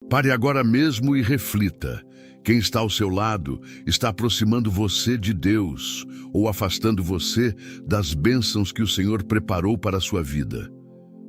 Pare agora mesmo e reflita. Quem está ao seu lado está aproximando você de Deus ou afastando você das bênçãos que o Senhor preparou para a sua vida.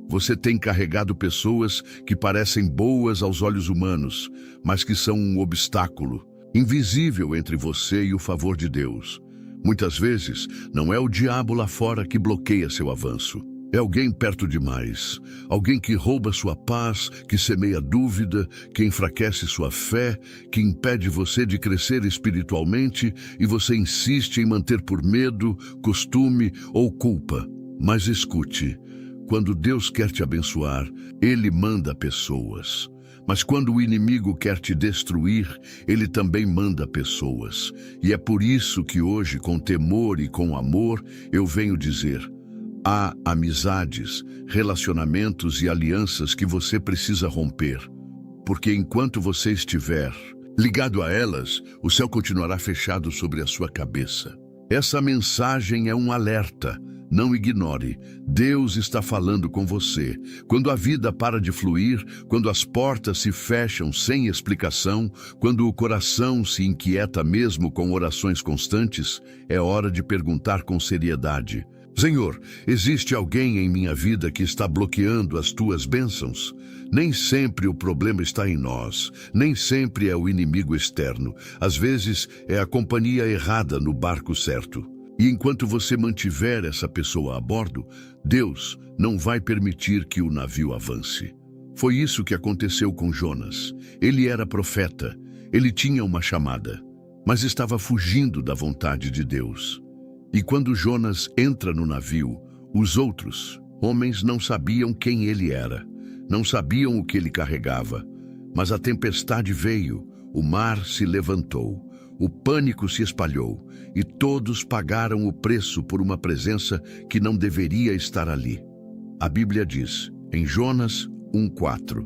Você tem carregado pessoas que parecem boas aos olhos humanos, mas que são um obstáculo, invisível entre você e o favor de Deus. Muitas vezes, não é o diabo lá fora que bloqueia seu avanço. É alguém perto demais, alguém que rouba sua paz, que semeia dúvida, que enfraquece sua fé, que impede você de crescer espiritualmente e você insiste em manter por medo, costume ou culpa. Mas escute, quando Deus quer te abençoar, Ele manda pessoas. Mas quando o inimigo quer te destruir, ele também manda pessoas. E é por isso que hoje, com temor e com amor, eu venho dizer: há amizades, relacionamentos e alianças que você precisa romper. Porque enquanto você estiver ligado a elas, o céu continuará fechado sobre a sua cabeça. Essa mensagem é um alerta. Não ignore. Deus está falando com você. Quando a vida para de fluir, quando as portas se fecham sem explicação, quando o coração se inquieta mesmo com orações constantes, é hora de perguntar com seriedade: Senhor, existe alguém em minha vida que está bloqueando as tuas bênçãos? Nem sempre o problema está em nós, nem sempre é o inimigo externo. Às vezes é a companhia errada no barco certo. E enquanto você mantiver essa pessoa a bordo, Deus não vai permitir que o navio avance. Foi isso que aconteceu com Jonas. Ele era profeta, ele tinha uma chamada, mas estava fugindo da vontade de Deus. E quando Jonas entra no navio, os outros homens não sabiam quem ele era, não sabiam o que ele carregava. Mas a tempestade veio, o mar se levantou, o pânico se espalhou e todos pagaram o preço por uma presença que não deveria estar ali. A Bíblia diz, em Jonas 1:4,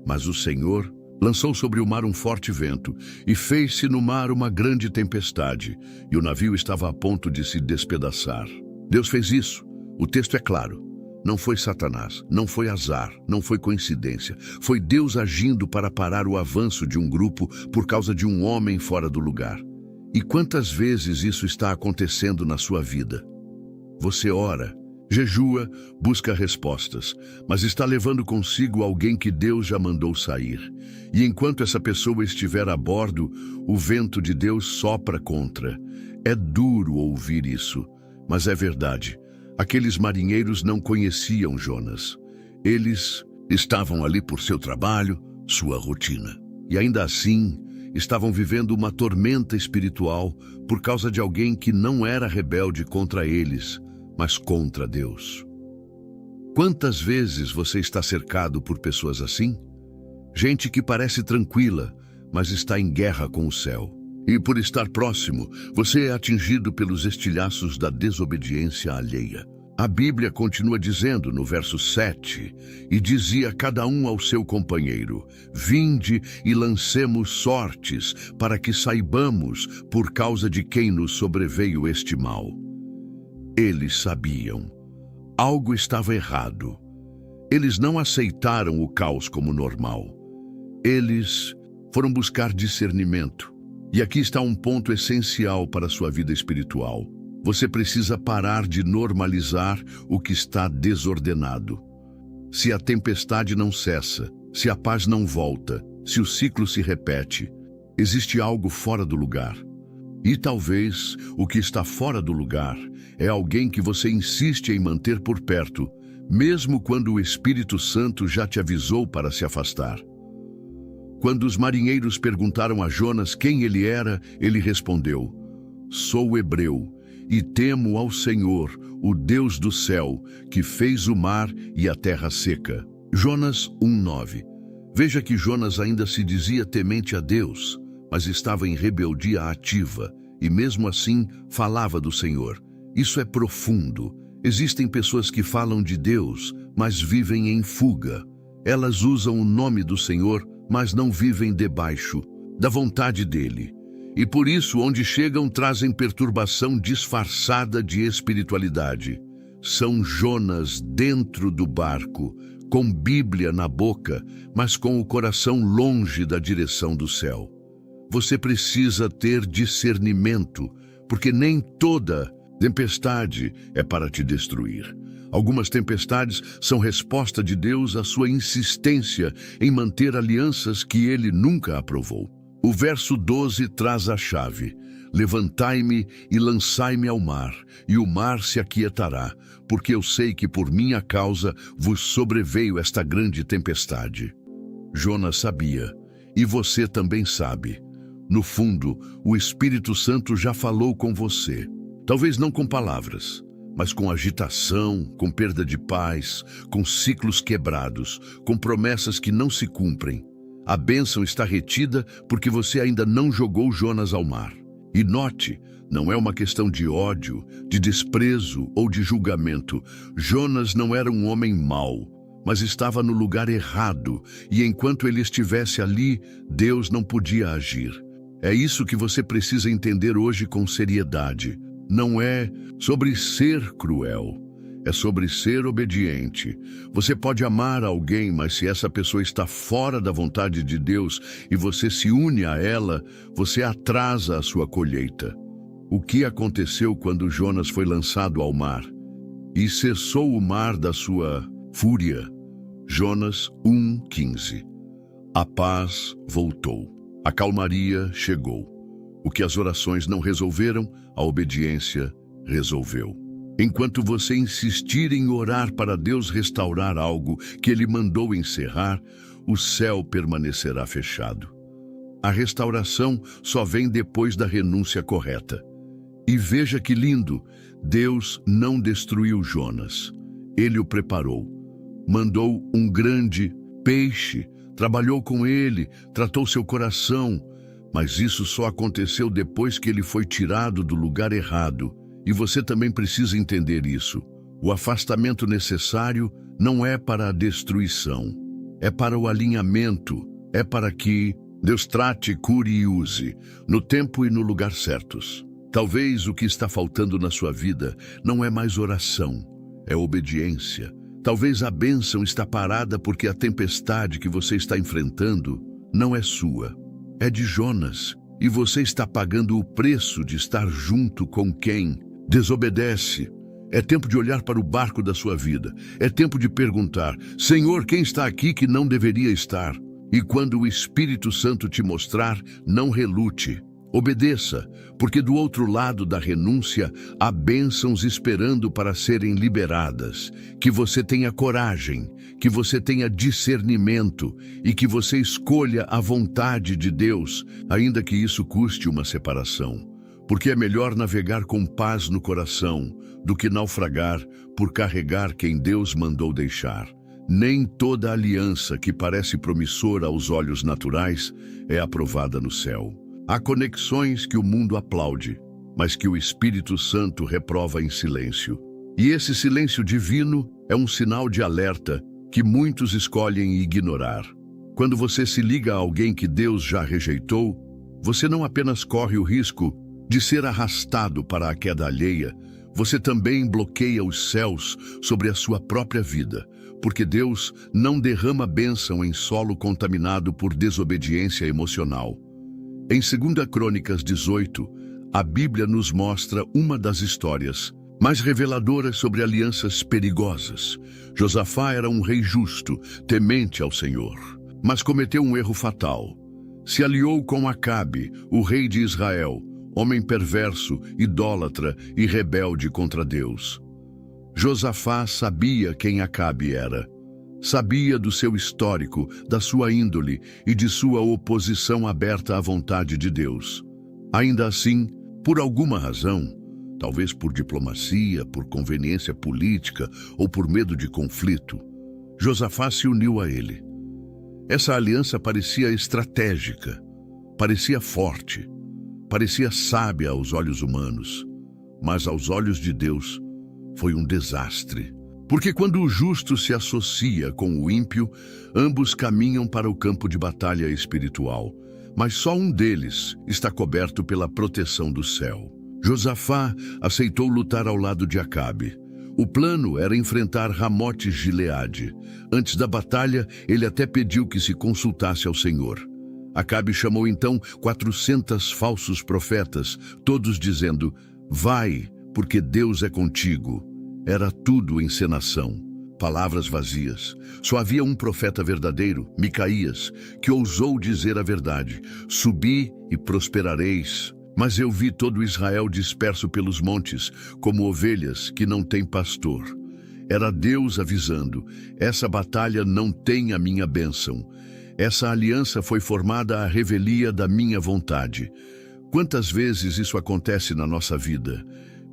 mas o Senhor lançou sobre o mar um forte vento e fez-se no mar uma grande tempestade, e o navio estava a ponto de se despedaçar. Deus fez isso. O texto é claro. Não foi Satanás, não foi azar, não foi coincidência. Foi Deus agindo para parar o avanço de um grupo por causa de um homem fora do lugar. E quantas vezes isso está acontecendo na sua vida? Você ora, jejua, busca respostas, mas está levando consigo alguém que Deus já mandou sair. E enquanto essa pessoa estiver a bordo, o vento de Deus sopra contra. É duro ouvir isso, mas é verdade. Aqueles marinheiros não conheciam Jonas. Eles estavam ali por seu trabalho, sua rotina. E ainda assim, estavam vivendo uma tormenta espiritual por causa de alguém que não era rebelde contra eles, mas contra Deus. Quantas vezes você está cercado por pessoas assim? Gente que parece tranquila, mas está em guerra com o céu. E por estar próximo, você é atingido pelos estilhaços da desobediência alheia. A Bíblia continua dizendo no verso 7, e dizia cada um ao seu companheiro: vinde e lancemos sortes, para que saibamos por causa de quem nos sobreveio este mal. Eles sabiam. Algo estava errado. Eles não aceitaram o caos como normal. Eles foram buscar discernimento. E aqui está um ponto essencial para a sua vida espiritual. Você precisa parar de normalizar o que está desordenado. Se a tempestade não cessa, se a paz não volta, se o ciclo se repete, existe algo fora do lugar. E talvez o que está fora do lugar é alguém que você insiste em manter por perto, mesmo quando o Espírito Santo já te avisou para se afastar. Quando os marinheiros perguntaram a Jonas quem ele era, ele respondeu: sou hebreu e temo ao Senhor, o Deus do céu, que fez o mar e a terra seca. Jonas 1:9. Veja que Jonas ainda se dizia temente a Deus, mas estava em rebeldia ativa e mesmo assim falava do Senhor. Isso é profundo. Existem pessoas que falam de Deus, mas vivem em fuga. Elas usam o nome do Senhor, mas não vivem debaixo da vontade dele. E por isso, onde chegam, trazem perturbação disfarçada de espiritualidade. São Jonas dentro do barco, com Bíblia na boca, mas com o coração longe da direção do céu. Você precisa ter discernimento, porque nem toda tempestade é para te destruir. Algumas tempestades são resposta de Deus à sua insistência em manter alianças que ele nunca aprovou. O verso 12 traz a chave: levantai-me e lançai-me ao mar, e o mar se aquietará, porque eu sei que por minha causa vos sobreveio esta grande tempestade. Jonas sabia, e você também sabe. No fundo, o Espírito Santo já falou com você. Talvez não com palavras, mas com agitação, com perda de paz, com ciclos quebrados, com promessas que não se cumprem. A bênção está retida porque você ainda não jogou Jonas ao mar. E note, não é uma questão de ódio, de desprezo ou de julgamento. Jonas não era um homem mau, mas estava no lugar errado, e enquanto ele estivesse ali, Deus não podia agir. É isso que você precisa entender hoje com seriedade. Não é sobre ser cruel, é sobre ser obediente. Você pode amar alguém, mas se essa pessoa está fora da vontade de Deus e você se une a ela, você atrasa a sua colheita. O que aconteceu quando Jonas foi lançado ao mar? E cessou o mar da sua fúria. Jonas 1:15. A paz voltou. A calmaria chegou. O que as orações não resolveram, a obediência resolveu. Enquanto você insistir em orar para Deus restaurar algo que Ele mandou encerrar, o céu permanecerá fechado. A restauração só vem depois da renúncia correta. E veja que lindo, Deus não destruiu Jonas. Ele o preparou. Mandou um grande peixe, trabalhou com ele, tratou seu coração, mas isso só aconteceu depois que ele foi tirado do lugar errado. E você também precisa entender isso. O afastamento necessário não é para a destruição, é para o alinhamento, é para que Deus trate, cure e use, no tempo e no lugar certos. Talvez o que está faltando na sua vida não é mais oração, é obediência. Talvez a bênção está parada porque a tempestade que você está enfrentando não é sua, é de Jonas, e você está pagando o preço de estar junto com quem desobedece. É tempo de olhar para o barco da sua vida. É tempo de perguntar: Senhor, quem está aqui que não deveria estar? E quando o Espírito Santo te mostrar, não relute. Obedeça, porque do outro lado da renúncia há bênçãos esperando para serem liberadas. Que você tenha coragem, que você tenha discernimento e que você escolha a vontade de Deus, ainda que isso custe uma separação. Porque é melhor navegar com paz no coração do que naufragar por carregar quem Deus mandou deixar. Nem toda aliança que parece promissora aos olhos naturais é aprovada no céu. Há conexões que o mundo aplaude, mas que o Espírito Santo reprova em silêncio. E esse silêncio divino é um sinal de alerta que muitos escolhem ignorar. Quando você se liga a alguém que Deus já rejeitou, você não apenas corre o risco de ser arrastado para a queda alheia, você também bloqueia os céus sobre a sua própria vida, porque Deus não derrama bênção em solo contaminado por desobediência emocional. Em 2 Crônicas 18, a Bíblia nos mostra uma das histórias mais reveladoras sobre alianças perigosas. Josafá era um rei justo, temente ao Senhor, mas cometeu um erro fatal. Se aliou com Acabe, o rei de Israel, homem perverso, idólatra e rebelde contra Deus. Josafá sabia quem Acabe era. Sabia do seu histórico, da sua índole e de sua oposição aberta à vontade de Deus. Ainda assim, por alguma razão, talvez por diplomacia, por conveniência política ou por medo de conflito, Josafá se uniu a ele. Essa aliança parecia estratégica, parecia forte, parecia sábia aos olhos humanos, mas aos olhos de Deus foi um desastre. Porque quando o justo se associa com o ímpio, ambos caminham para o campo de batalha espiritual, mas só um deles está coberto pela proteção do céu. Josafá aceitou lutar ao lado de Acabe, O plano era enfrentar Ramote-Gileade. Antes da batalha, ele até pediu que se consultasse ao Senhor. Acabe chamou então 400 falsos profetas, todos dizendo: vai, porque Deus é contigo. Era tudo encenação, palavras vazias. Só havia um profeta verdadeiro, Micaías, que ousou dizer a verdade: subi e prosperareis. Mas eu vi todo Israel disperso pelos montes, como ovelhas que não têm pastor. Era Deus avisando: essa batalha não tem a minha bênção. Essa aliança foi formada à revelia da minha vontade. Quantas vezes isso acontece na nossa vida?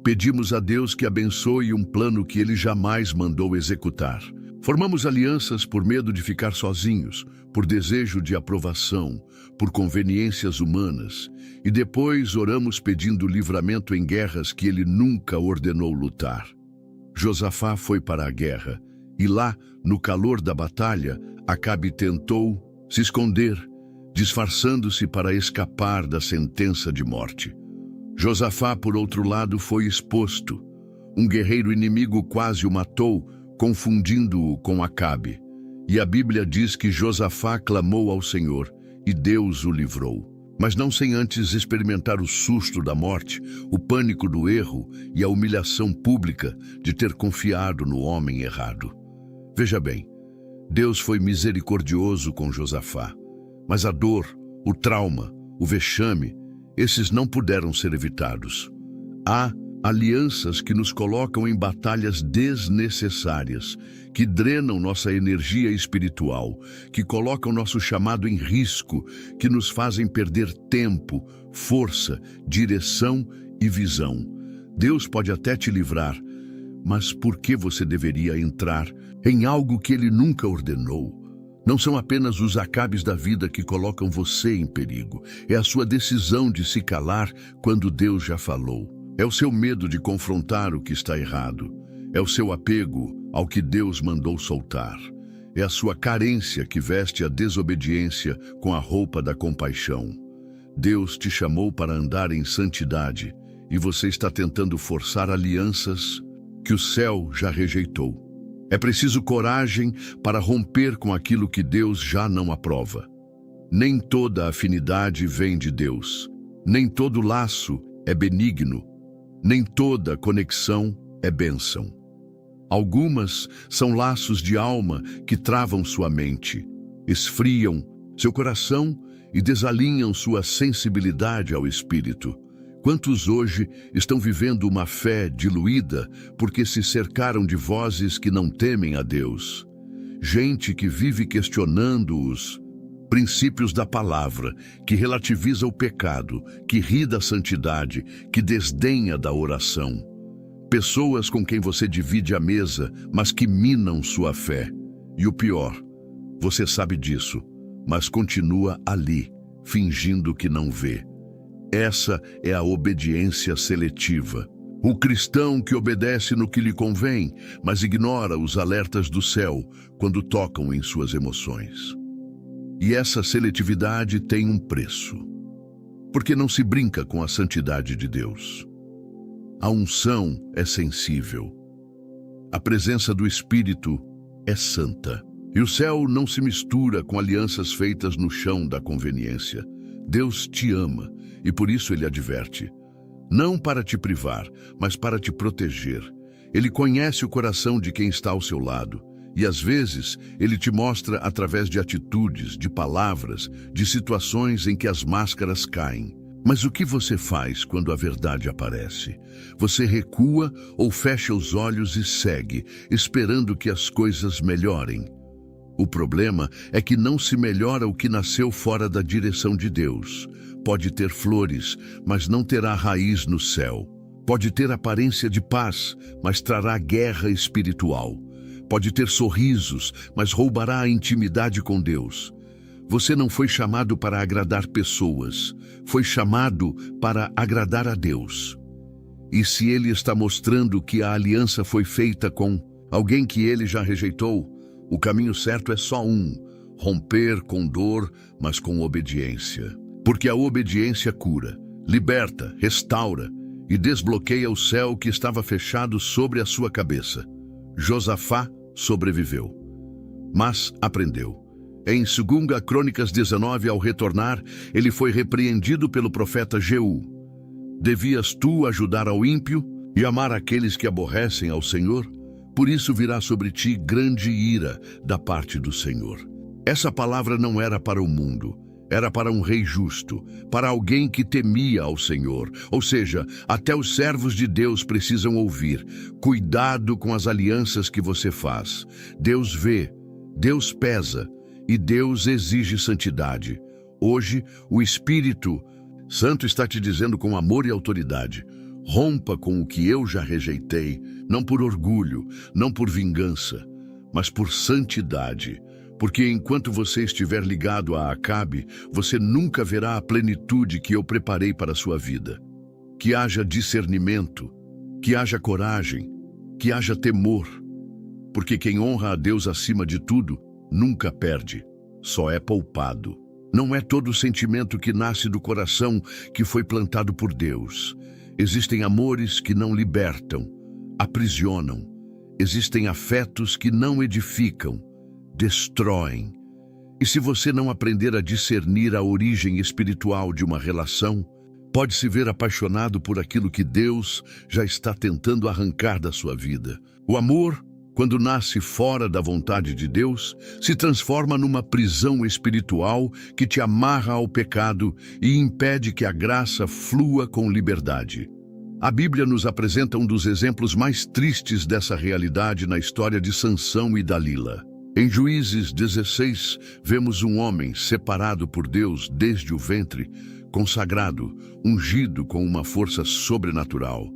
Pedimos a Deus que abençoe um plano que Ele jamais mandou executar. Formamos alianças por medo de ficar sozinhos, por desejo de aprovação, por conveniências humanas, e depois oramos pedindo livramento em guerras que Ele nunca ordenou lutar. Josafá foi para a guerra, e lá, no calor da batalha, Acabe tentou se esconder, disfarçando-se para escapar da sentença de morte. Josafá, por outro lado, foi exposto. Um guerreiro inimigo quase o matou, confundindo-o com Acabe. E a Bíblia diz que Josafá clamou ao Senhor, e Deus o livrou. Mas não sem antes experimentar o susto da morte, o pânico do erro e a humilhação pública de ter confiado no homem errado. Veja bem, Deus foi misericordioso com Josafá, mas a dor, o trauma, o vexame, esses não puderam ser evitados. Há alianças que nos colocam em batalhas desnecessárias, que drenam nossa energia espiritual, que colocam nosso chamado em risco, que nos fazem perder tempo, força, direção e visão. Deus pode até te livrar, mas por que você deveria entrar em algo que Ele nunca ordenou? Não são apenas os Acabes da vida que colocam você em perigo. É a sua decisão de se calar quando Deus já falou. É o seu medo de confrontar o que está errado. É o seu apego ao que Deus mandou soltar. É a sua carência que veste a desobediência com a roupa da compaixão. Deus te chamou para andar em santidade e você está tentando forçar alianças que o céu já rejeitou. É preciso coragem para romper com aquilo que Deus já não aprova. Nem toda afinidade vem de Deus. Nem todo laço é benigno. Nem toda conexão é bênção. Algumas são laços de alma que travam sua mente, esfriam seu coração e desalinham sua sensibilidade ao espírito. Quantos hoje estão vivendo uma fé diluída porque se cercaram de vozes que não temem a Deus? Gente que vive questionando os princípios da palavra, que relativiza o pecado, que ri da santidade, que desdenha da oração. Pessoas com quem você divide a mesa, mas que minam sua fé. E o pior, você sabe disso, mas continua ali, fingindo que não vê. Essa é a obediência seletiva. O cristão que obedece no que lhe convém, mas ignora os alertas do céu quando tocam em suas emoções. E essa seletividade tem um preço, porque não se brinca com a santidade de Deus. A unção é sensível. A presença do Espírito é santa. E o céu não se mistura com alianças feitas no chão da conveniência. Deus te ama e por isso Ele adverte. Não para te privar, mas para te proteger. Ele conhece o coração de quem está ao seu lado. E às vezes Ele te mostra através de atitudes, de palavras, de situações em que as máscaras caem. Mas o que você faz quando a verdade aparece? Você recua ou fecha os olhos e segue, esperando que as coisas melhorem? O problema é que não se melhora o que nasceu fora da direção de Deus. Pode ter flores, mas não terá raiz no céu. Pode ter aparência de paz, mas trará guerra espiritual. Pode ter sorrisos, mas roubará a intimidade com Deus. Você não foi chamado para agradar pessoas, foi chamado para agradar a Deus. E se Ele está mostrando que a aliança foi feita com alguém que Ele já rejeitou, o caminho certo é só um: romper com dor, mas com obediência. Porque a obediência cura, liberta, restaura e desbloqueia o céu que estava fechado sobre a sua cabeça. Josafá sobreviveu, mas aprendeu. Em 2 Crônicas 19, ao retornar, ele foi repreendido pelo profeta Jeú. Devias tu ajudar ao ímpio e amar aqueles que aborrecem ao Senhor? Por isso virá sobre ti grande ira da parte do Senhor. Essa palavra não era para o mundo, era para um rei justo, para alguém que temia ao Senhor. Ou seja, até os servos de Deus precisam ouvir. Cuidado com as alianças que você faz. Deus vê, Deus pesa e Deus exige santidade. Hoje, o Espírito Santo está te dizendo com amor e autoridade: rompa com o que eu já rejeitei, não por orgulho, não por vingança, mas por santidade. Porque enquanto você estiver ligado a Acabe, você nunca verá a plenitude que eu preparei para a sua vida. Que haja discernimento, que haja coragem, que haja temor. Porque quem honra a Deus acima de tudo, nunca perde, só é poupado. Não é todo sentimento que nasce do coração que foi plantado por Deus. Existem amores que não libertam, aprisionam. Existem afetos que não edificam, destroem. E se você não aprender a discernir a origem espiritual de uma relação, pode se ver apaixonado por aquilo que Deus já está tentando arrancar da sua vida. O amor, quando nasce fora da vontade de Deus, se transforma numa prisão espiritual que te amarra ao pecado e impede que a graça flua com liberdade. A Bíblia nos apresenta um dos exemplos mais tristes dessa realidade na história de Sansão e Dalila. Em Juízes 16, vemos um homem separado por Deus desde o ventre, consagrado, ungido com uma força sobrenatural,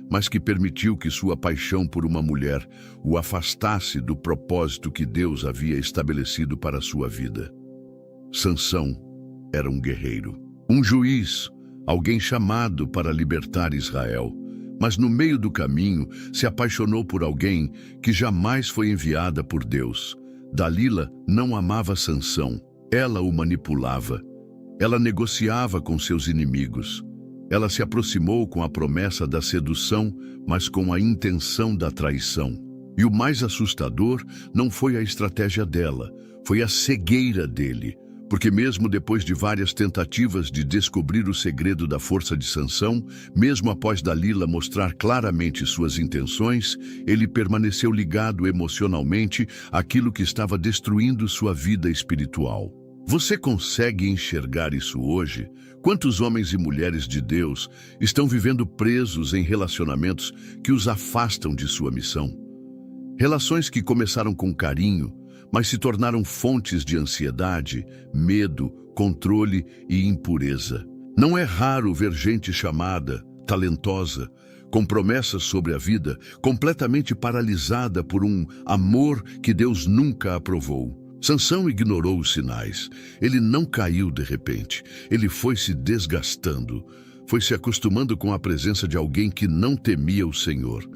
mas que permitiu que sua paixão por uma mulher o afastasse do propósito que Deus havia estabelecido para a sua vida. Sansão era um guerreiro, um juiz, alguém chamado para libertar Israel, mas no meio do caminho se apaixonou por alguém que jamais foi enviada por Deus. Dalila não amava Sansão, ela o manipulava. Ela negociava com seus inimigos. Ela se aproximou com a promessa da sedução, mas com a intenção da traição. E o mais assustador não foi a estratégia dela, foi a cegueira dele. Porque mesmo depois de várias tentativas de descobrir o segredo da força de Sansão, mesmo após Dalila mostrar claramente suas intenções, ele permaneceu ligado emocionalmente àquilo que estava destruindo sua vida espiritual. Você consegue enxergar isso hoje? Quantos homens e mulheres de Deus estão vivendo presos em relacionamentos que os afastam de sua missão? Relações que começaram com carinho, mas se tornaram fontes de ansiedade, medo, controle e impureza. Não é raro ver gente chamada, talentosa, com promessas sobre a vida, completamente paralisada por um amor que Deus nunca aprovou. Sansão ignorou os sinais. Ele não caiu de repente. Ele foi se desgastando, foi se acostumando com a presença de alguém que não temia o Senhor.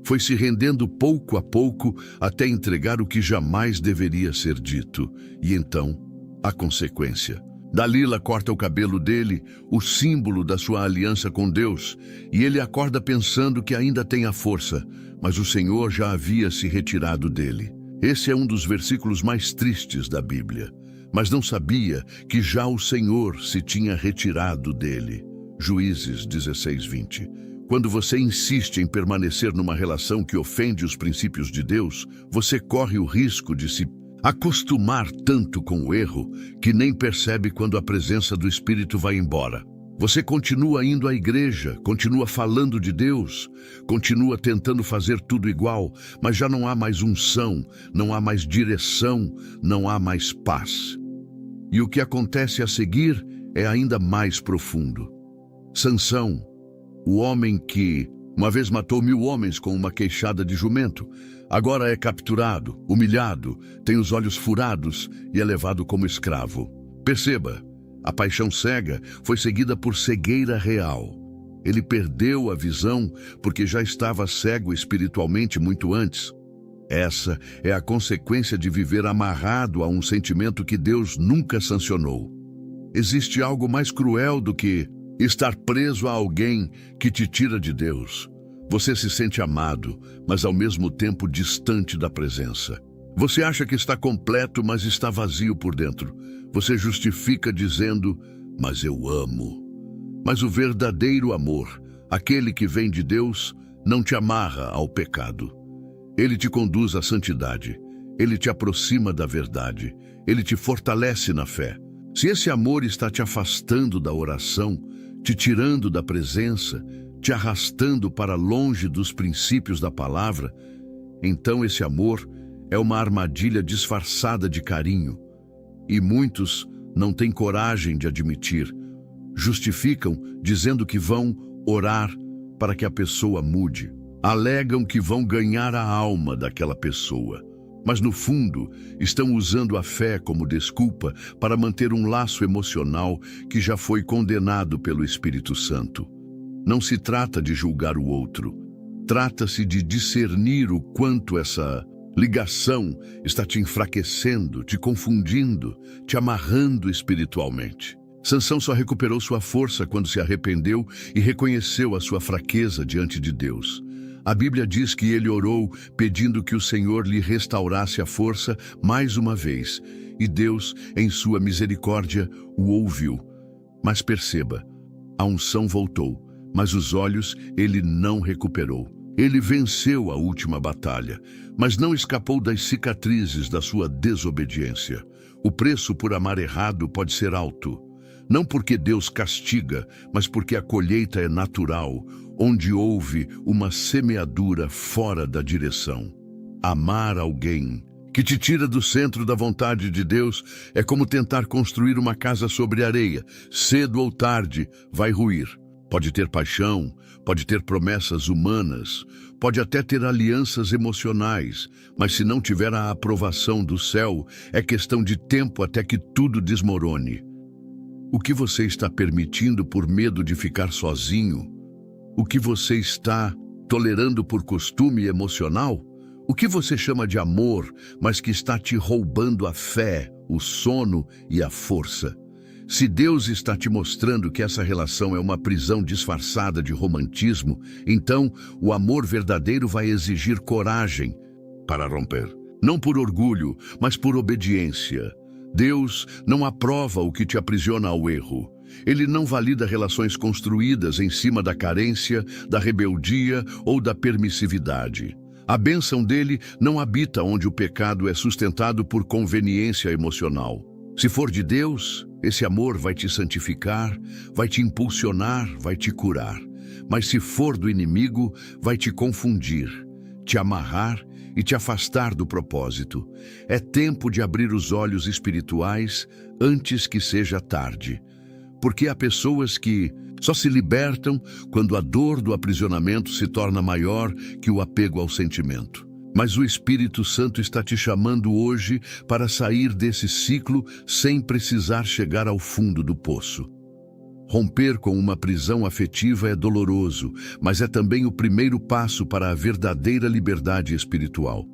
Foi se rendendo pouco a pouco até entregar o que jamais deveria ser dito. E então, a consequência. Dalila corta o cabelo dele, o símbolo da sua aliança com Deus, e ele acorda pensando que ainda tem a força, mas o Senhor já havia se retirado dele. Esse é um dos versículos mais tristes da Bíblia, mas não sabia que já o Senhor se tinha retirado dele. Juízes 16:20. Quando você insiste em permanecer numa relação que ofende os princípios de Deus, você corre o risco de se acostumar tanto com o erro que nem percebe quando a presença do Espírito vai embora. Você continua indo à igreja, continua falando de Deus, continua tentando fazer tudo igual, mas já não há mais unção, não há mais direção, não há mais paz. E o que acontece a seguir é ainda mais profundo. Sansão, o homem que uma vez matou 1000 homens com uma queixada de jumento, agora é capturado, humilhado, tem os olhos furados e é levado como escravo. Perceba, a paixão cega foi seguida por cegueira real. Ele perdeu a visão porque já estava cego espiritualmente muito antes. Essa é a consequência de viver amarrado a um sentimento que Deus nunca sancionou. Existe algo mais cruel do que Estar preso a alguém que te tira de Deus. Você se sente amado, mas ao mesmo tempo distante da presença. Você acha que está completo, mas está vazio por dentro. Você justifica dizendo, mas eu amo. Mas o verdadeiro amor, aquele que vem de Deus, não te amarra ao pecado. Ele te conduz à santidade. Ele te aproxima da verdade. Ele te fortalece na fé. Se esse amor está te afastando da oração, te tirando da presença, te arrastando para longe dos princípios da palavra, então esse amor é uma armadilha disfarçada de carinho. E muitos não têm coragem de admitir. Justificam dizendo que vão orar para que a pessoa mude. Alegam que vão ganhar a alma daquela pessoa. Mas no fundo, estão usando a fé como desculpa para manter um laço emocional que já foi condenado pelo Espírito Santo. Não se trata de julgar o outro. Trata-se de discernir o quanto essa ligação está te enfraquecendo, te confundindo, te amarrando espiritualmente. Sansão só recuperou sua força quando se arrependeu e reconheceu a sua fraqueza diante de Deus. A Bíblia diz que ele orou pedindo que o Senhor lhe restaurasse a força mais uma vez, e Deus, em sua misericórdia, o ouviu. Mas perceba, a unção voltou, mas os olhos ele não recuperou. Ele venceu a última batalha, mas não escapou das cicatrizes da sua desobediência. O preço por amar errado pode ser alto. Não porque Deus castiga, mas porque a colheita é natural, onde houve uma semeadura fora da direção. Amar alguém que te tira do centro da vontade de Deus é como tentar construir uma casa sobre areia. Cedo ou tarde vai ruir. Pode ter paixão, pode ter promessas humanas, pode até ter alianças emocionais, mas se não tiver a aprovação do céu, é questão de tempo até que tudo desmorone. O que você está permitindo por medo de ficar sozinho? O que você está tolerando por costume emocional? O que você chama de amor, mas que está te roubando a fé, o sono e a força? Se Deus está te mostrando que essa relação é uma prisão disfarçada de romantismo, então o amor verdadeiro vai exigir coragem para romper. Não por orgulho, mas por obediência. Deus não aprova o que te aprisiona ao erro. Ele não valida relações construídas em cima da carência, da rebeldia ou da permissividade. A bênção dele não habita onde o pecado é sustentado por conveniência emocional. Se for de Deus, esse amor vai te santificar, vai te impulsionar, vai te curar. Mas se for do inimigo, vai te confundir, te amarrar e te afastar do propósito. É tempo de abrir os olhos espirituais antes que seja tarde. Porque há pessoas que só se libertam quando a dor do aprisionamento se torna maior que o apego ao sentimento. Mas o Espírito Santo está te chamando hoje para sair desse ciclo sem precisar chegar ao fundo do poço. Romper com uma prisão afetiva é doloroso, mas é também o primeiro passo para a verdadeira liberdade espiritual.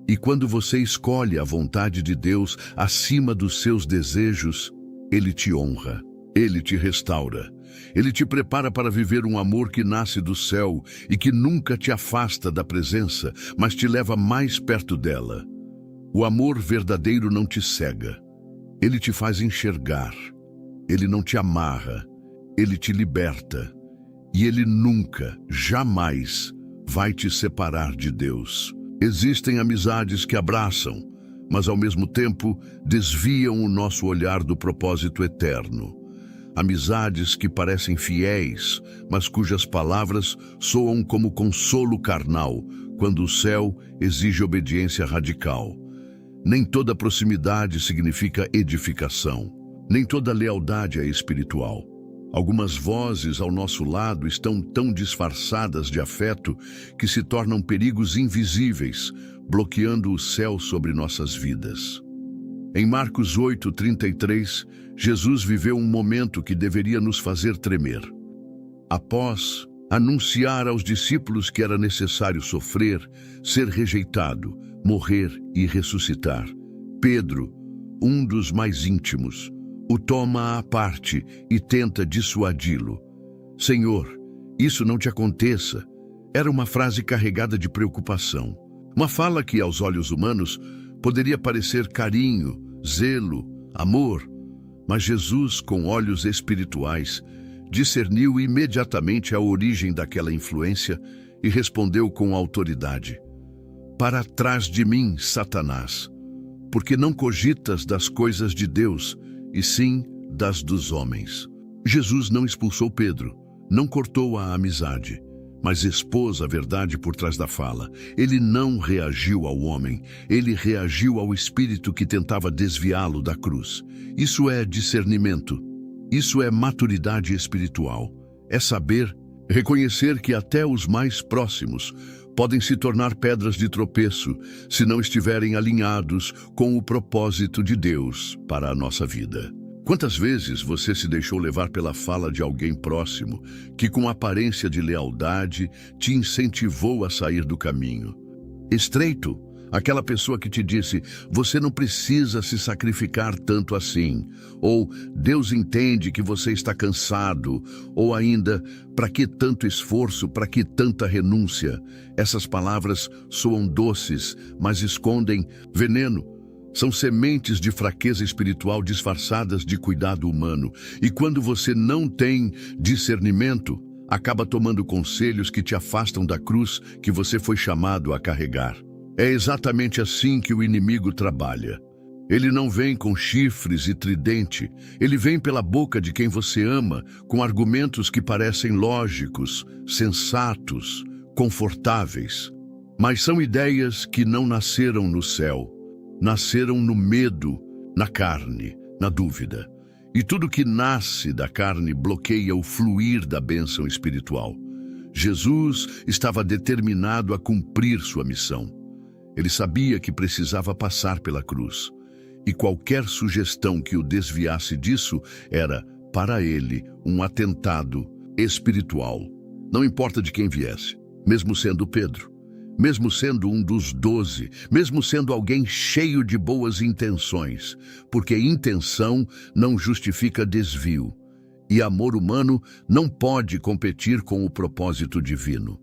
E quando você escolhe a vontade de Deus acima dos seus desejos, Ele te honra, Ele te restaura. Ele te prepara para viver um amor que nasce do céu e que nunca te afasta da presença, mas te leva mais perto dela. O amor verdadeiro não te cega. Ele te faz enxergar. Ele não te amarra. Ele te liberta. E ele nunca, jamais, vai te separar de Deus. Existem amizades que abraçam, mas ao mesmo tempo desviam o nosso olhar do propósito eterno. Amizades que parecem fiéis, mas cujas palavras soam como consolo carnal, quando o céu exige obediência radical. Nem toda proximidade significa edificação. Nem toda lealdade é espiritual. Algumas vozes ao nosso lado estão tão disfarçadas de afeto que se tornam perigos invisíveis, bloqueando o céu sobre nossas vidas. Em Marcos 8:33, Jesus viveu um momento que deveria nos fazer tremer. Após anunciar aos discípulos que era necessário sofrer, ser rejeitado, morrer e ressuscitar, Pedro, um dos mais íntimos, o toma à parte e tenta dissuadi-lo. Senhor, isso não te aconteça. Era uma frase carregada de preocupação. Uma fala que, aos olhos humanos, poderia parecer carinho, zelo, amor. Mas Jesus, com olhos espirituais, discerniu imediatamente a origem daquela influência e respondeu com autoridade: Para trás de mim, Satanás, porque não cogitas das coisas de Deus, e sim das dos homens. Jesus não expulsou Pedro, não cortou a amizade, mas expôs a verdade por trás da fala. Ele não reagiu ao homem, ele reagiu ao espírito que tentava desviá-lo da cruz. Isso é discernimento, isso é maturidade espiritual. É saber, reconhecer que até os mais próximos podem se tornar pedras de tropeço se não estiverem alinhados com o propósito de Deus para a nossa vida. Quantas vezes você se deixou levar pela fala de alguém próximo que, com aparência de lealdade, te incentivou a sair do caminho? Estreito, aquela pessoa que te disse: você não precisa se sacrificar tanto assim, ou Deus entende que você está cansado, ou ainda, para que tanto esforço, para que tanta renúncia? Essas palavras soam doces, mas escondem veneno. São sementes de fraqueza espiritual disfarçadas de cuidado humano. E quando você não tem discernimento, acaba tomando conselhos que te afastam da cruz que você foi chamado a carregar. É exatamente assim que o inimigo trabalha. Ele não vem com chifres e tridente. Ele vem pela boca de quem você ama, com argumentos que parecem lógicos, sensatos, confortáveis. Mas são ideias que não nasceram no céu. Nasceram no medo, na carne, na dúvida. E tudo que nasce da carne bloqueia o fluir da bênção espiritual. Jesus estava determinado a cumprir sua missão. Ele sabia que precisava passar pela cruz. E qualquer sugestão que o desviasse disso era, para ele, um atentado espiritual. Não importa de quem viesse, mesmo sendo Pedro. Mesmo sendo um dos 12, mesmo sendo alguém cheio de boas intenções, porque intenção não justifica desvio, e amor humano não pode competir com o propósito divino.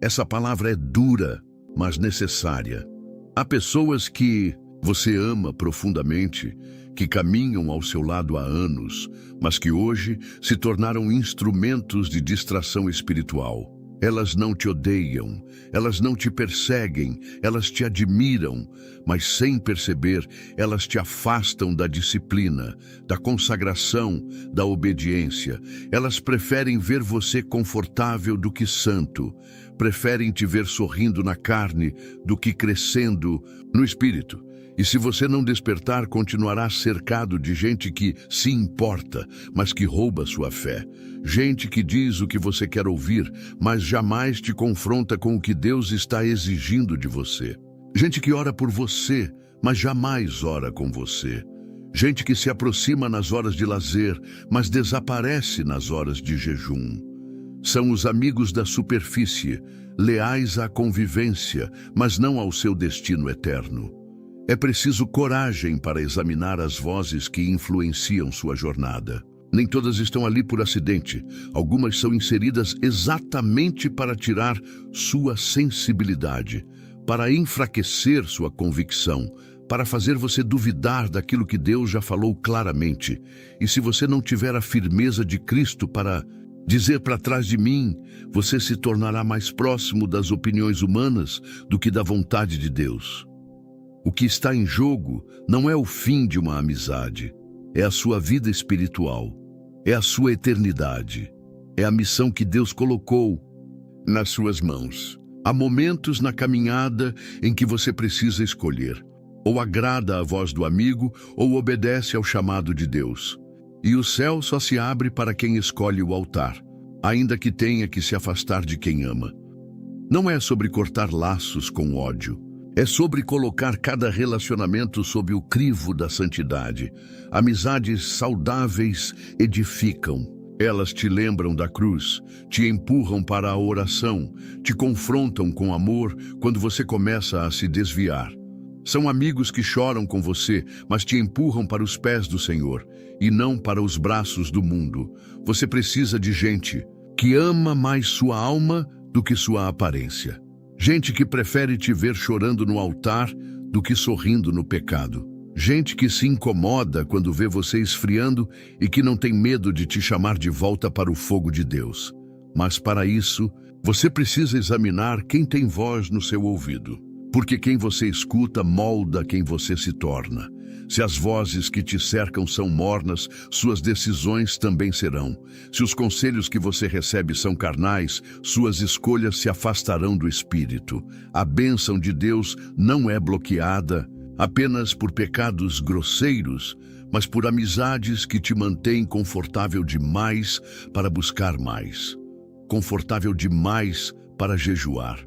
Essa palavra é dura, mas necessária. Há pessoas que você ama profundamente, que caminham ao seu lado há anos, mas que hoje se tornaram instrumentos de distração espiritual. Elas não te odeiam, elas não te perseguem, elas te admiram, mas sem perceber, elas te afastam da disciplina, da consagração, da obediência. Elas preferem ver você confortável do que santo, preferem te ver sorrindo na carne do que crescendo no espírito. E se você não despertar, continuará cercado de gente que se importa, mas que rouba sua fé. Gente que diz o que você quer ouvir, mas jamais te confronta com o que Deus está exigindo de você. Gente que ora por você, mas jamais ora com você. Gente que se aproxima nas horas de lazer, mas desaparece nas horas de jejum. São os amigos da superfície, leais à convivência, mas não ao seu destino eterno. É preciso coragem para examinar as vozes que influenciam sua jornada. Nem todas estão ali por acidente. Algumas são inseridas exatamente para tirar sua sensibilidade, para enfraquecer sua convicção, para fazer você duvidar daquilo que Deus já falou claramente. E se você não tiver a firmeza de Cristo para dizer para trás de mim, você se tornará mais próximo das opiniões humanas do que da vontade de Deus. O que está em jogo não é o fim de uma amizade, é a sua vida espiritual, é a sua eternidade, é a missão que Deus colocou nas suas mãos. Há momentos na caminhada em que você precisa escolher, ou agrada à voz do amigo, ou obedece ao chamado de Deus. E o céu só se abre para quem escolhe o altar, ainda que tenha que se afastar de quem ama. Não é sobre cortar laços com ódio. É sobre colocar cada relacionamento sob o crivo da santidade. Amizades saudáveis edificam. Elas te lembram da cruz, te empurram para a oração, te confrontam com amor quando você começa a se desviar. São amigos que choram com você, mas te empurram para os pés do Senhor e não para os braços do mundo. Você precisa de gente que ama mais sua alma do que sua aparência. Gente que prefere te ver chorando no altar do que sorrindo no pecado. Gente que se incomoda quando vê você esfriando e que não tem medo de te chamar de volta para o fogo de Deus. Mas para isso, você precisa examinar quem tem voz no seu ouvido. Porque quem você escuta molda quem você se torna. Se as vozes que te cercam são mornas, suas decisões também serão. Se os conselhos que você recebe são carnais, suas escolhas se afastarão do Espírito. A bênção de Deus não é bloqueada apenas por pecados grosseiros, mas por amizades que te mantêm confortável demais para buscar mais. Confortável demais para jejuar.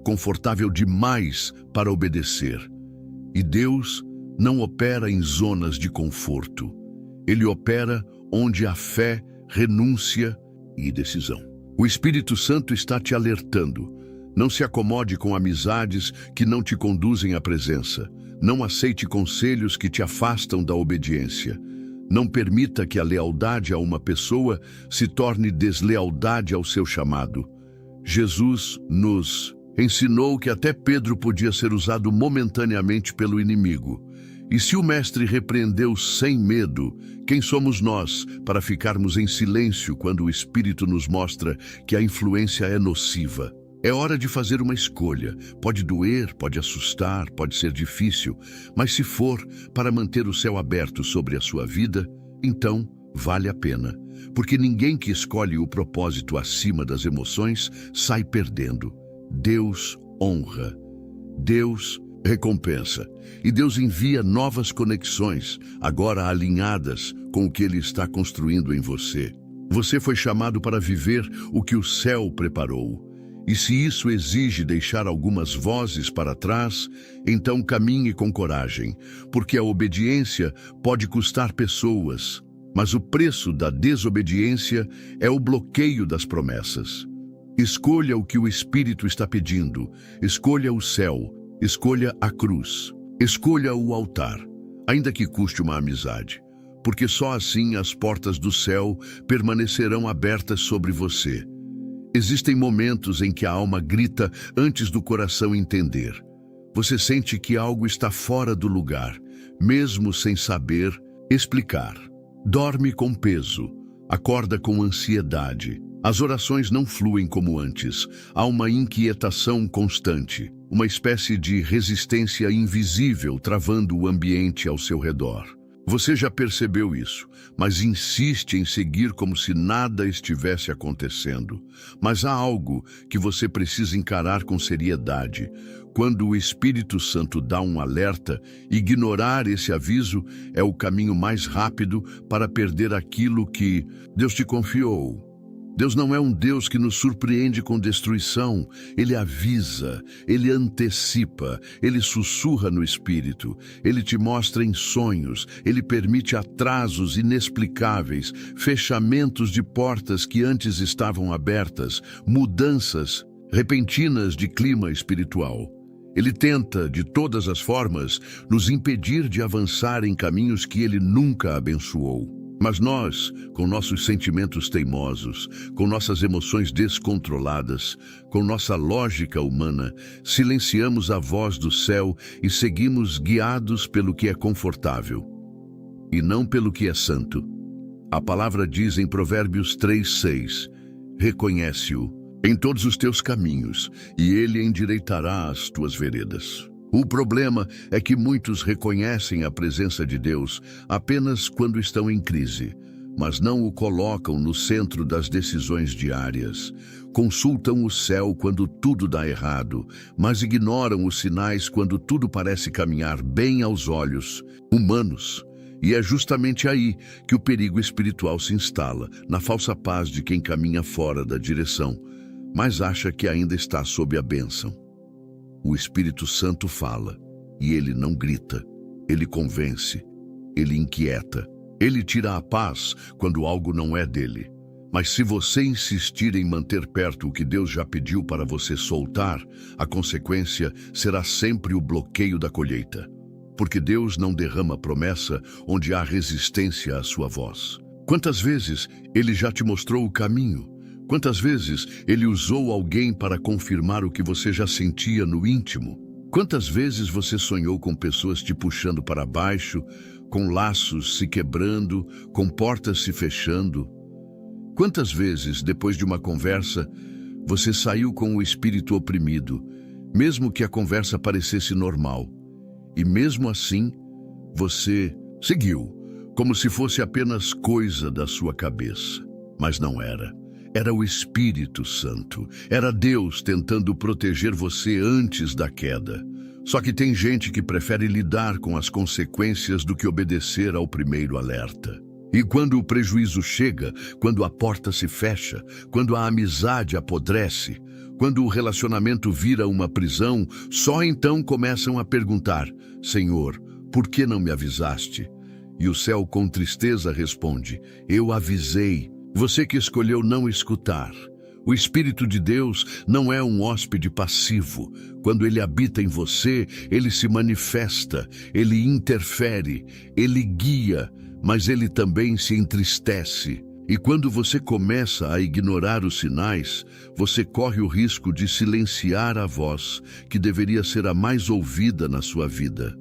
Confortável demais para obedecer. E Deus não opera em zonas de conforto. Ele opera onde há fé, renúncia e decisão. O Espírito Santo está te alertando. Não se acomode com amizades que não te conduzem à presença. Não aceite conselhos que te afastam da obediência. Não permita que a lealdade a uma pessoa se torne deslealdade ao seu chamado. Jesus nos ensinou que até Pedro podia ser usado momentaneamente pelo inimigo. E se o Mestre repreendeu sem medo, quem somos nós para ficarmos em silêncio quando o Espírito nos mostra que a influência é nociva? É hora de fazer uma escolha. Pode doer, pode assustar, pode ser difícil, mas se for para manter o céu aberto sobre a sua vida, então vale a pena. Porque ninguém que escolhe o propósito acima das emoções sai perdendo. Deus honra, Deus recompensa, e Deus envia novas conexões, agora alinhadas com o que Ele está construindo em você. Você foi chamado para viver o que o céu preparou. E se isso exige deixar algumas vozes para trás, então caminhe com coragem, porque a obediência pode custar pessoas, mas o preço da desobediência é o bloqueio das promessas. Escolha o que o Espírito está pedindo, escolha o céu, escolha a cruz, escolha o altar, ainda que custe uma amizade, porque só assim as portas do céu permanecerão abertas sobre você. Existem momentos em que a alma grita antes do coração entender. Você sente que algo está fora do lugar, mesmo sem saber explicar. Dorme com peso, acorda com ansiedade. As orações não fluem como antes. Há uma inquietação constante, uma espécie de resistência invisível travando o ambiente ao seu redor. Você já percebeu isso, mas insiste em seguir como se nada estivesse acontecendo. Mas há algo que você precisa encarar com seriedade. Quando o Espírito Santo dá um alerta, ignorar esse aviso é o caminho mais rápido para perder aquilo que Deus te confiou. Deus não é um Deus que nos surpreende com destruição. Ele avisa, Ele antecipa, Ele sussurra no Espírito, Ele te mostra em sonhos, Ele permite atrasos inexplicáveis, fechamentos de portas que antes estavam abertas, mudanças repentinas de clima espiritual. Ele tenta, de todas as formas, nos impedir de avançar em caminhos que Ele nunca abençoou. Mas nós, com nossos sentimentos teimosos, com nossas emoções descontroladas, com nossa lógica humana, silenciamos a voz do céu e seguimos guiados pelo que é confortável, e não pelo que é santo. A palavra diz em Provérbios 3:6, reconhece-o em todos os teus caminhos, e ele endireitará as tuas veredas. O problema é que muitos reconhecem a presença de Deus apenas quando estão em crise, mas não o colocam no centro das decisões diárias. Consultam o céu quando tudo dá errado, mas ignoram os sinais quando tudo parece caminhar bem aos olhos humanos. E é justamente aí que o perigo espiritual se instala, na falsa paz de quem caminha fora da direção, mas acha que ainda está sob a bênção. O Espírito Santo fala, e ele não grita, ele convence, ele inquieta, ele tira a paz quando algo não é dele. Mas se você insistir em manter perto o que Deus já pediu para você soltar, a consequência será sempre o bloqueio da colheita. Porque Deus não derrama promessa onde há resistência à sua voz. Quantas vezes Ele já te mostrou o caminho? Quantas vezes Ele usou alguém para confirmar o que você já sentia no íntimo? Quantas vezes você sonhou com pessoas te puxando para baixo, com laços se quebrando, com portas se fechando? Quantas vezes, depois de uma conversa, você saiu com o espírito oprimido, mesmo que a conversa parecesse normal? E mesmo assim, você seguiu, como se fosse apenas coisa da sua cabeça. Mas não era. Era o Espírito Santo. Era Deus tentando proteger você antes da queda. Só que tem gente que prefere lidar com as consequências do que obedecer ao primeiro alerta. E quando o prejuízo chega, quando a porta se fecha, quando a amizade apodrece, quando o relacionamento vira uma prisão, só então começam a perguntar: Senhor, por que não me avisaste? E o céu com tristeza responde: eu avisei, você que escolheu não escutar. O Espírito de Deus não é um hóspede passivo. Quando ele habita em você, ele se manifesta, ele interfere, ele guia, mas ele também se entristece. E quando você começa a ignorar os sinais, você corre o risco de silenciar a voz que deveria ser a mais ouvida na sua vida.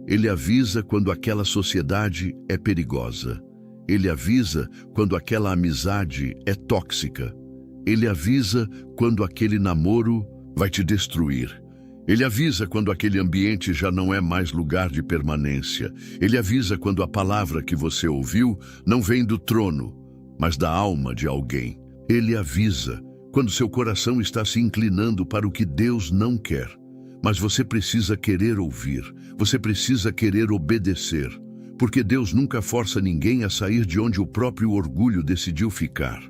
Ele avisa quando aquela sociedade é perigosa. Ele avisa quando aquela amizade é tóxica. Ele avisa quando aquele namoro vai te destruir. Ele avisa quando aquele ambiente já não é mais lugar de permanência. Ele avisa quando a palavra que você ouviu não vem do trono, mas da alma de alguém. Ele avisa quando seu coração está se inclinando para o que Deus não quer. Mas você precisa querer ouvir, você precisa querer obedecer, porque Deus nunca força ninguém a sair de onde o próprio orgulho decidiu ficar.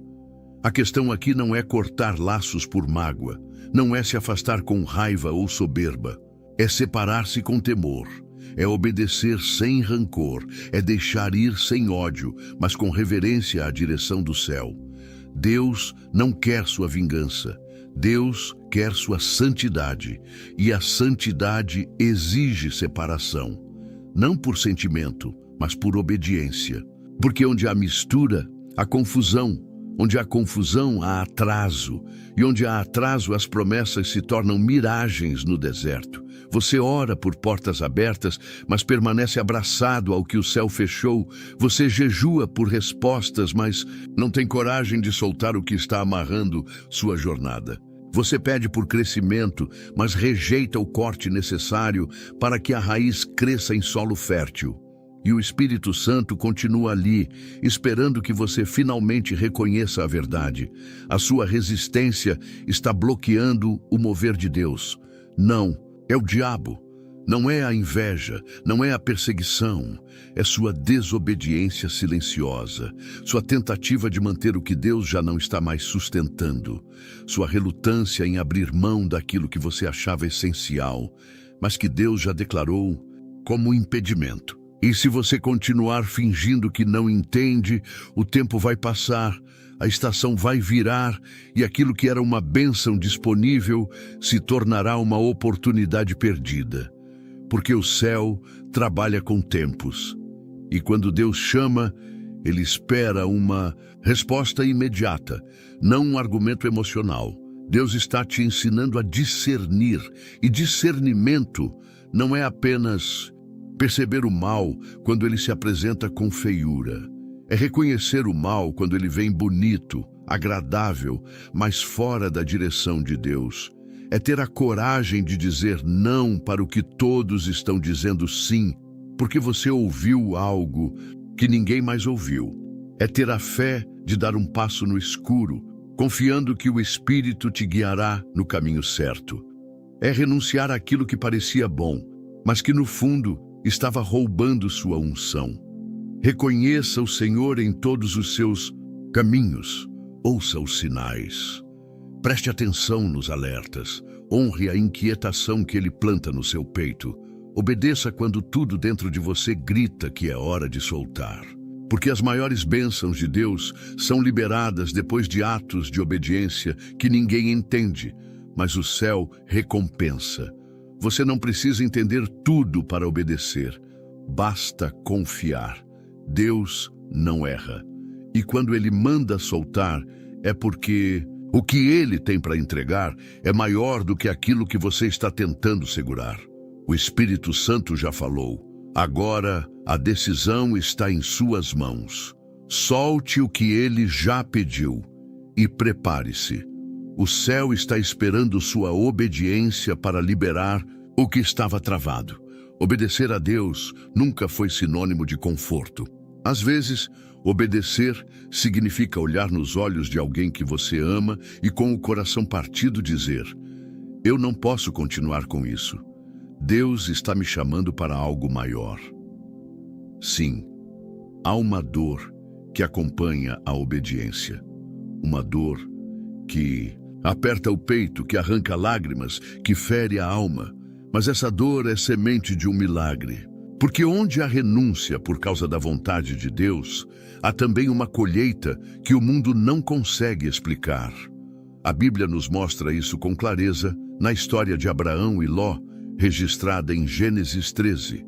A questão aqui não é cortar laços por mágoa, não é se afastar com raiva ou soberba, é separar-se com temor, é obedecer sem rancor, é deixar ir sem ódio, mas com reverência à direção do céu. Deus não quer sua vingança, Deus quer sua santidade, e a santidade exige separação, não por sentimento, mas por obediência. Porque onde há mistura, há confusão. Onde há confusão, há atraso. E onde há atraso, as promessas se tornam miragens no deserto. Você ora por portas abertas, mas permanece abraçado ao que o céu fechou. Você jejua por respostas, mas não tem coragem de soltar o que está amarrando sua jornada. Você pede por crescimento, mas rejeita o corte necessário para que a raiz cresça em solo fértil. E o Espírito Santo continua ali, esperando que você finalmente reconheça a verdade. A sua resistência está bloqueando o mover de Deus. Não, é o diabo. Não é a inveja, não é a perseguição. É sua desobediência silenciosa, sua tentativa de manter o que Deus já não está mais sustentando, sua relutância em abrir mão daquilo que você achava essencial, mas que Deus já declarou como impedimento. E se você continuar fingindo que não entende, o tempo vai passar, a estação vai virar e aquilo que era uma bênção disponível se tornará uma oportunidade perdida. Porque o céu trabalha com tempos. E quando Deus chama, Ele espera uma resposta imediata, não um argumento emocional. Deus está te ensinando a discernir, e discernimento não é apenas perceber o mal quando ele se apresenta com feiura. É reconhecer o mal quando ele vem bonito, agradável, mas fora da direção de Deus. É ter a coragem de dizer não para o que todos estão dizendo sim, porque você ouviu algo que ninguém mais ouviu. É ter a fé de dar um passo no escuro, confiando que o Espírito te guiará no caminho certo. É renunciar àquilo que parecia bom, mas que no fundo estava roubando sua unção. Reconheça o Senhor em todos os seus caminhos. Ouça os sinais. Preste atenção nos alertas. Honre a inquietação que Ele planta no seu peito. Obedeça quando tudo dentro de você grita que é hora de soltar. Porque as maiores bênçãos de Deus são liberadas depois de atos de obediência que ninguém entende, mas o céu recompensa. Você não precisa entender tudo para obedecer. Basta confiar. Deus não erra. E quando Ele manda soltar, é porque o que Ele tem para entregar é maior do que aquilo que você está tentando segurar. O Espírito Santo já falou. Agora a decisão está em suas mãos. Solte o que Ele já pediu e prepare-se. O céu está esperando sua obediência para liberar o que estava travado. Obedecer a Deus nunca foi sinônimo de conforto. Às vezes, obedecer significa olhar nos olhos de alguém que você ama e com o coração partido dizer: eu não posso continuar com isso. Deus está me chamando para algo maior. Sim, há uma dor que acompanha a obediência. Uma dor que aperta o peito, que arranca lágrimas, que fere a alma. Mas essa dor é semente de um milagre. Porque onde há renúncia por causa da vontade de Deus, há também uma colheita que o mundo não consegue explicar. A Bíblia nos mostra isso com clareza na história de Abraão e Ló, registrada em Gênesis 13.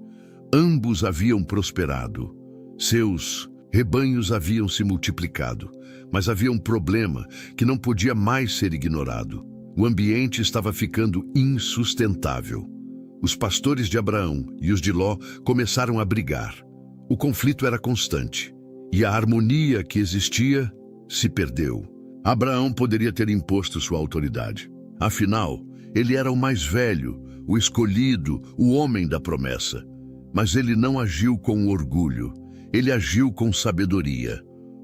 Ambos haviam prosperado. Seus rebanhos haviam se multiplicado. Mas havia um problema que não podia mais ser ignorado. O ambiente estava ficando insustentável. Os pastores de Abraão e os de Ló começaram a brigar. O conflito era constante e a harmonia que existia se perdeu. Abraão poderia ter imposto sua autoridade. Afinal, ele era o mais velho, o escolhido, o homem da promessa. Mas ele não agiu com orgulho, ele agiu com sabedoria.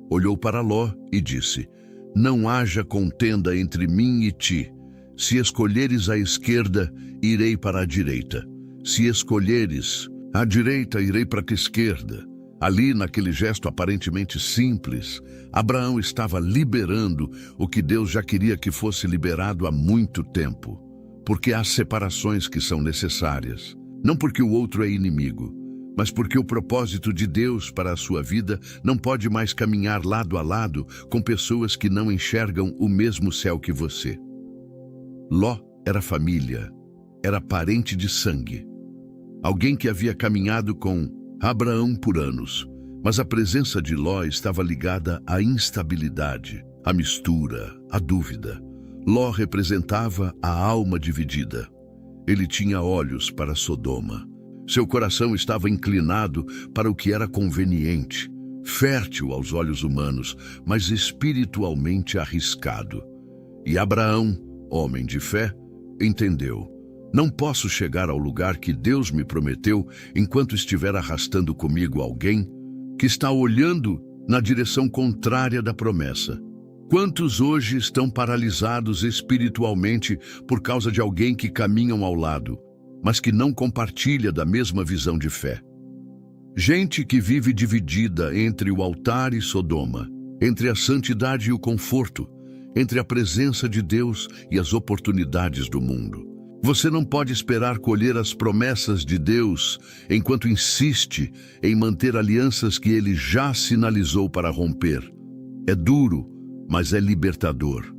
Olhou para Ló e disse: não haja contenda entre mim e ti. Se escolheres a esquerda, irei para a direita. Se escolheres a direita, irei para a esquerda. Ali, naquele gesto aparentemente simples, Abraão estava liberando o que Deus já queria que fosse liberado há muito tempo. Porque há separações que são necessárias. Não porque o outro é inimigo, mas porque o propósito de Deus para a sua vida não pode mais caminhar lado a lado com pessoas que não enxergam o mesmo céu que você. Ló era família, era parente de sangue. Alguém que havia caminhado com Abraão por anos, mas a presença de Ló estava ligada à instabilidade, à mistura, à dúvida. Ló representava a alma dividida. Ele tinha olhos para Sodoma. Seu coração estava inclinado para o que era conveniente, fértil aos olhos humanos, mas espiritualmente arriscado. E Abraão, homem de fé, entendeu: não posso chegar ao lugar que Deus me prometeu enquanto estiver arrastando comigo alguém que está olhando na direção contrária da promessa. Quantos hoje estão paralisados espiritualmente por causa de alguém que caminham ao lado, mas que não compartilha da mesma visão de fé? Gente que vive dividida entre o altar e Sodoma, entre a santidade e o conforto, entre a presença de Deus e as oportunidades do mundo. Você não pode esperar colher as promessas de Deus enquanto insiste em manter alianças que Ele já sinalizou para romper. É duro, mas é libertador.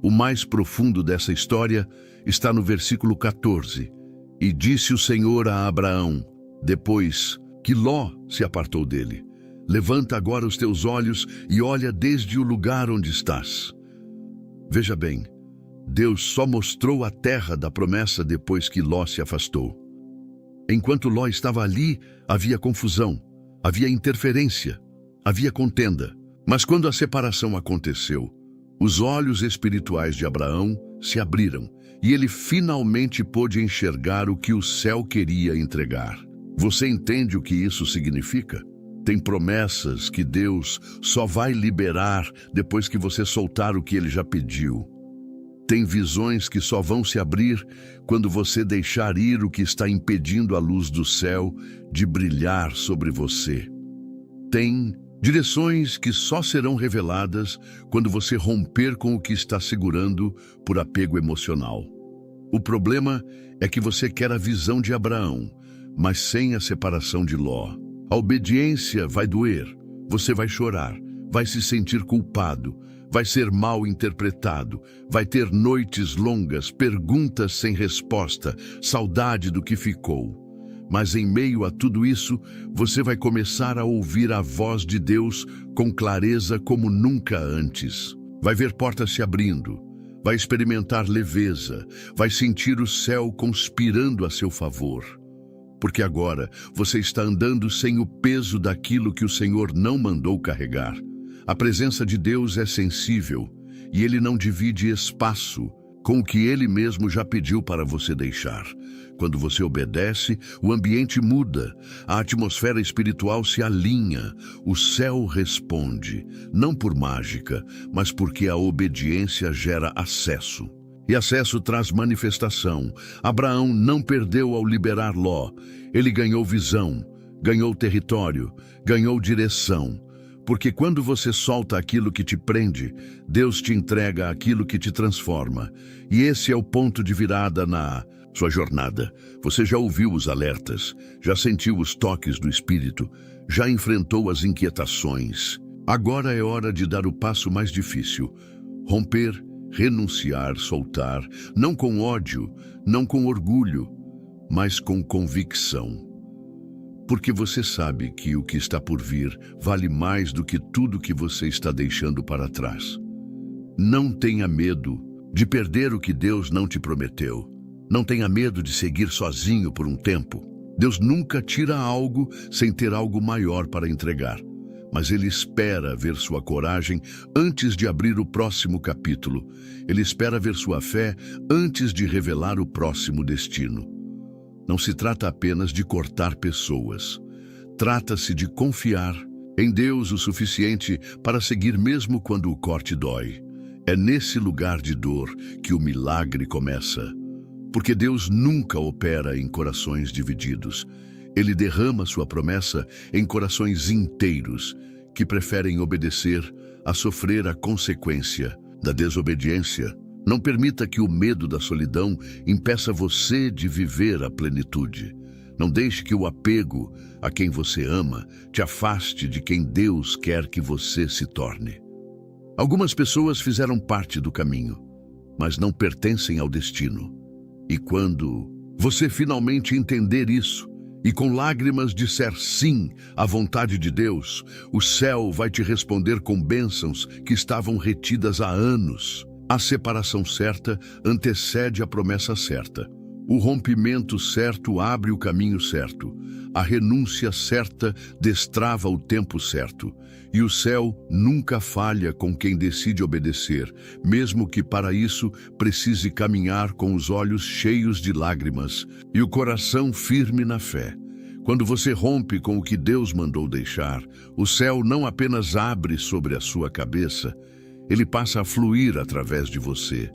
O mais profundo dessa história está no versículo 14. E disse o Senhor a Abraão, depois que Ló se apartou dele: levanta agora os teus olhos e olha desde o lugar onde estás. Veja bem, Deus só mostrou a terra da promessa depois que Ló se afastou. Enquanto Ló estava ali, havia confusão, havia interferência, havia contenda. Mas quando a separação aconteceu, os olhos espirituais de Abraão se abriram e ele finalmente pôde enxergar o que o céu queria entregar. Você entende o que isso significa? Tem promessas que Deus só vai liberar depois que você soltar o que Ele já pediu. Tem visões que só vão se abrir quando você deixar ir o que está impedindo a luz do céu de brilhar sobre você. Tem direções que só serão reveladas quando você romper com o que está segurando por apego emocional. O problema é que você quer a visão de Abraão, mas sem a separação de Ló. A obediência vai doer, Você vai chorar, vai se sentir culpado, vai ser mal interpretado, vai ter noites longas, perguntas sem resposta, saudade do que ficou. Mas em meio a tudo isso, você vai começar a ouvir a voz de Deus com clareza como nunca antes. Vai ver portas se abrindo, vai experimentar leveza, vai sentir o céu conspirando a seu favor. Porque agora você está andando sem o peso daquilo que o Senhor não mandou carregar. A presença de Deus é sensível e Ele não divide espaço com o que Ele mesmo já pediu para você deixar. Quando você obedece, o ambiente muda, a atmosfera espiritual se alinha, o céu responde, não por mágica, mas porque a obediência gera acesso. E acesso traz manifestação. Abraão não perdeu ao liberar Ló. Ele ganhou visão, ganhou território, ganhou direção. Porque quando você solta aquilo que te prende, Deus te entrega aquilo que te transforma. E esse é o ponto de virada na sua jornada. Você já ouviu os alertas, já sentiu os toques do Espírito, já enfrentou as inquietações. Agora é hora de dar o passo mais difícil. Romper, renunciar, soltar, não com ódio, não com orgulho, mas com convicção. Porque você sabe que o que está por vir vale mais do que tudo que você está deixando para trás. Não tenha medo de perder o que Deus não te prometeu. Não tenha medo de seguir sozinho por um tempo. Deus nunca tira algo sem ter algo maior para entregar. Mas Ele espera ver sua coragem antes de abrir o próximo capítulo. Ele espera ver sua fé antes de revelar o próximo destino. Não se trata apenas de cortar pessoas. Trata-se de confiar em Deus o suficiente para seguir mesmo quando o corte dói. É nesse lugar de dor que o milagre começa. Porque Deus nunca opera em corações divididos. Ele derrama sua promessa em corações inteiros, que preferem obedecer a sofrer a consequência da desobediência. Não permita que o medo da solidão impeça você de viver a plenitude. Não deixe que o apego a quem você ama te afaste de quem Deus quer que você se torne. Algumas pessoas fizeram parte do caminho, mas não pertencem ao destino. E quando você finalmente entender isso, e com lágrimas disser sim à vontade de Deus, o céu vai te responder com bênçãos que estavam retidas há anos. A separação certa antecede a promessa certa. O rompimento certo abre o caminho certo. A renúncia certa destrava o tempo certo. E o céu nunca falha com quem decide obedecer, mesmo que para isso precise caminhar com os olhos cheios de lágrimas e o coração firme na fé. Quando você rompe com o que Deus mandou deixar, o céu não apenas abre sobre a sua cabeça, ele passa a fluir através de você.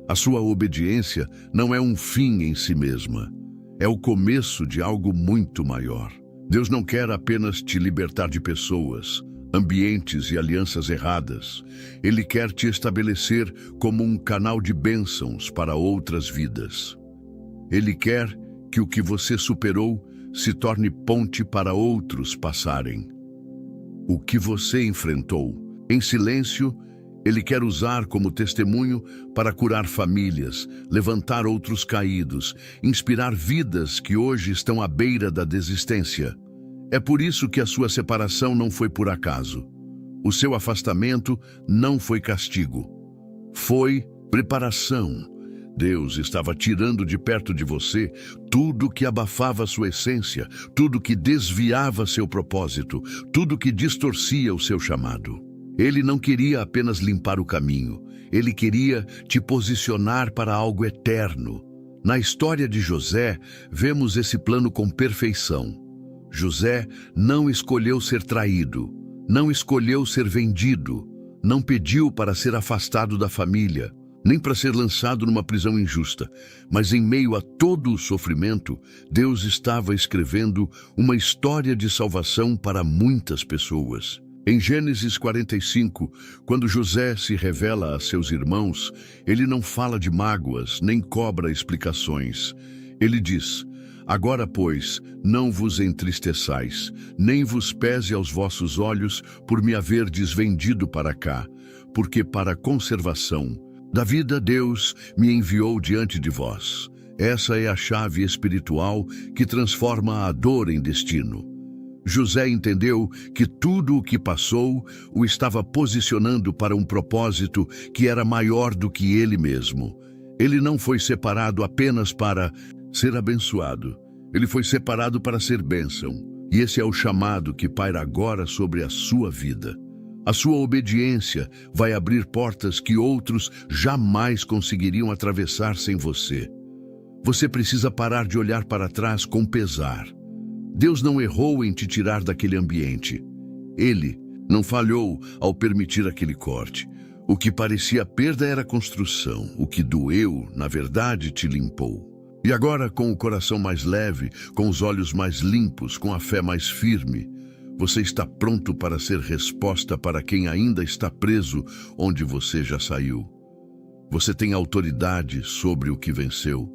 A sua obediência não é um fim em si mesma, é o começo de algo muito maior. Deus não quer apenas te libertar de pessoas, ambientes e alianças erradas. Ele quer te estabelecer como um canal de bênçãos para outras vidas. Ele quer que o que você superou se torne ponte para outros passarem. O que você enfrentou, em silêncio, Ele quer usar como testemunho para curar famílias, levantar outros caídos, inspirar vidas que hoje estão à beira da desistência. É por isso que a sua separação não foi por acaso. O seu afastamento não foi castigo. Foi preparação. Deus estava tirando de perto de você tudo que abafava sua essência, tudo que desviava seu propósito, tudo que distorcia o seu chamado. Ele não queria apenas limpar o caminho, ele queria te posicionar para algo eterno. Na história de José, vemos esse plano com perfeição. José não escolheu ser traído, não escolheu ser vendido, não pediu para ser afastado da família, nem para ser lançado numa prisão injusta, mas em meio a todo o sofrimento, Deus estava escrevendo uma história de salvação para muitas pessoas. Em Gênesis 45, quando José se revela a seus irmãos, ele não fala de mágoas, nem cobra explicações. Ele diz: Agora, pois, não vos entristeçais, nem vos pese aos vossos olhos por me haverdes vendido para cá, porque para a conservação da vida Deus me enviou diante de vós. Essa é a chave espiritual que transforma a dor em destino. José entendeu que tudo o que passou o estava posicionando para um propósito que era maior do que ele mesmo. Ele não foi separado apenas para ser abençoado. Ele foi separado para ser bênção. E esse é o chamado que paira agora sobre a sua vida. A sua obediência vai abrir portas que outros jamais conseguiriam atravessar sem você. Você precisa parar de olhar para trás com pesar. Deus não errou em te tirar daquele ambiente. Ele não falhou ao permitir aquele corte. O que parecia perda era construção. O que doeu, na verdade, te limpou. E agora, com o coração mais leve, com os olhos mais limpos, com a fé mais firme, você está pronto para ser resposta para quem ainda está preso onde você já saiu. Você tem autoridade sobre o que venceu.